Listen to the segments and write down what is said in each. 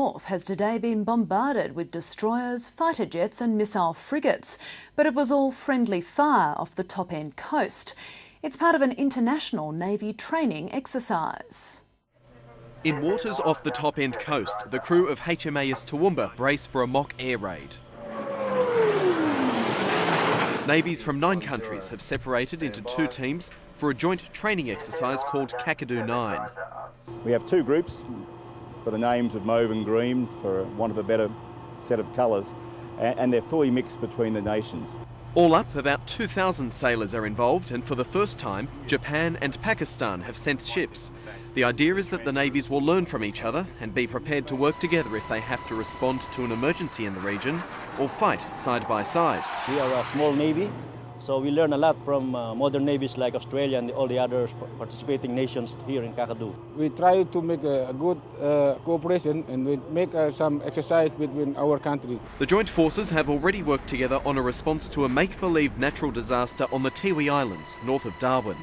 North has today been bombarded with destroyers, fighter jets and missile frigates, but it was all friendly fire off the top end coast. It's part of an international Navy training exercise. In waters off the top end coast, the crew of HMAS Toowoomba brace for a mock air raid. Navies from 9 countries have separated into 2 teams for a joint training exercise called Kakadu 9. We have 2 groups for the names of mauve and green, for want of a better set of colours, and they're fully mixed between the nations. All up, about 2,000 sailors are involved, and for the first time, Japan and Pakistan have sent ships. The idea is that the navies will learn from each other and be prepared to work together if they have to respond to an emergency in the region or fight side by side. We are a small navy, so we learn a lot from modern navies like Australia and all the other participating nations here in Kakadu. We try to make a good cooperation, and we make some exercise between our country. The joint forces have already worked together on a response to a make-believe natural disaster on the Tiwi Islands, north of Darwin.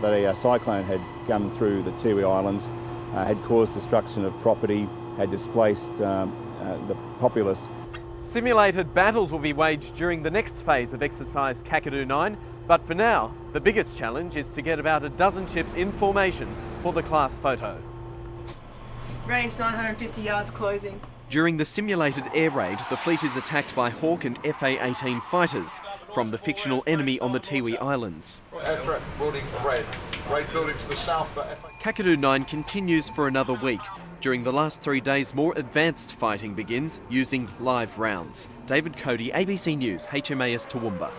A cyclone had come through the Tiwi Islands, had caused destruction of property, had displaced the populace. Simulated battles will be waged during the next phase of exercise Kakadu 9, but for now, the biggest challenge is to get about a dozen ships in formation for the class photo. Range 950 yards closing. During the simulated air raid, the fleet is attacked by Hawk and FA-18 fighters from the fictional enemy on the Tiwi Islands. Air threat building for raid. Raid building to the south for Kakadu 9 continues for another week. During the last 3 days, more advanced fighting begins using live rounds. David Cody, ABC News, HMAS Toowoomba.